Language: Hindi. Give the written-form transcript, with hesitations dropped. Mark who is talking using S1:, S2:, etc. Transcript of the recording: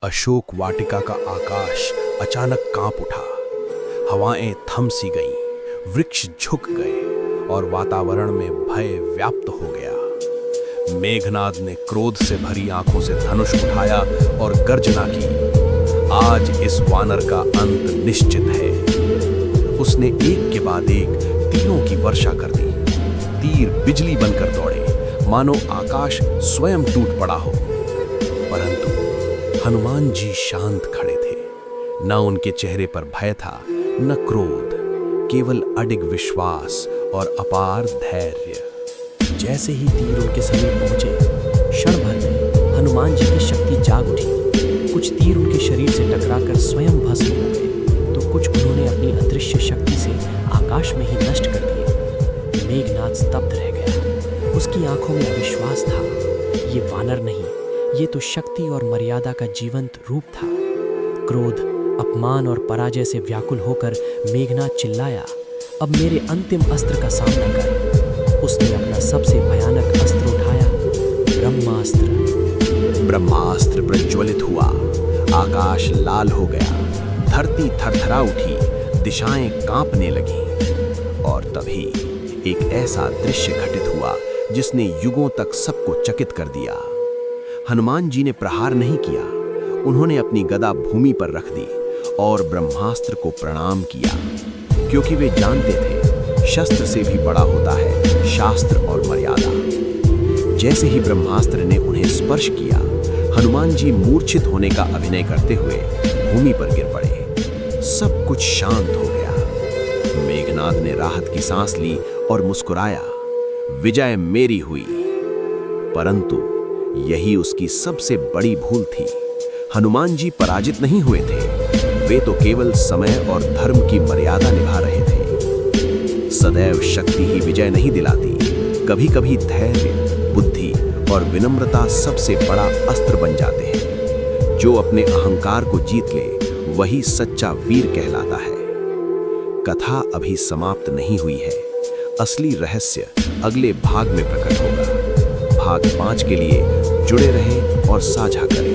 S1: अशोक वाटिका का आकाश अचानक कांप उठा। हवाएं थम सी गईं, वृक्ष झुक गए और वातावरण में भय व्याप्त हो गया। मेघनाद ने क्रोध से भरी आंखों से धनुष उठाया और गर्जना की, आज इस वानर का अंत निश्चित है। उसने एक के बाद एक तीरों की वर्षा कर दी। तीर बिजली बनकर दौड़े, मानो आकाश स्वयं टूट पड़ा हो। परंतु हनुमान जी शांत खड़े थे। न उनके चेहरे पर भय था, न क्रोध, केवल अडिग विश्वास और अपार धैर्य।
S2: जैसे ही तीर उनके समीप पहुंचे, क्षण भर में हनुमान जी की शक्ति जाग उठी। कुछ तीर उनके शरीर से टकराकर स्वयं भस्म हो गए, तो कुछ उन्होंने अपनी अदृश्य शक्ति से आकाश में ही नष्ट कर दिए। मेघनाद स्तब्ध रह गया। उसकी आंखों में अविश्वास था। ये वानर नहीं, ये तो शक्ति और मर्यादा का जीवंत रूप था। क्रोध, अपमान और पराजय से व्याकुल होकर मेघनाद चिल्लाया, अब मेरे अंतिम अस्त्र का सामना कर। उसने अपना सबसे भयानक अस्त्र उठाया, ब्रह्मास्त्र।
S1: ब्रह्मास्त्र प्रज्वलित हुआ, आकाश लाल हो गया, धरती थरथरा उठी, दिशाएं कांपने लगीं। और तभी एक ऐसा दृश्य घटित हुआ जिसने युगों तक सबको चकित कर दिया। हनुमान जी ने प्रहार नहीं किया, उन्होंने अपनी गदा भूमि पर रख दी और ब्रह्मास्त्र को प्रणाम किया, क्योंकि वे जानते थे शस्त्र से भी बड़ा होता है शास्त्र और मर्यादा। जैसे ही ब्रह्मास्त्र ने उन्हें स्पर्श किया, हनुमान जी मूर्छित होने का अभिनय करते हुए भूमि पर गिर पड़े। सब कुछ शांत हो गया। मेघनाद ने राहत की सांस ली और मुस्कुराया, विजय मेरी हुई। परंतु यही उसकी सबसे बड़ी भूल थी। हनुमान जी पराजित नहीं हुए थे, वे तो केवल समय और धर्म की मर्यादा निभा रहे थे। सदैव शक्ति ही विजय नहीं दिलाती, कभी कभी धैर्य, बुद्धि और विनम्रता सबसे बड़ा अस्त्र बन जाते हैं। जो अपने अहंकार को जीत ले, वही सच्चा वीर कहलाता है। कथा अभी समाप्त नहीं हुई है। असली रहस्य अगले भाग में प्रकट होगा। भाग 5 के लिए जुड़े रहें और साझा करें।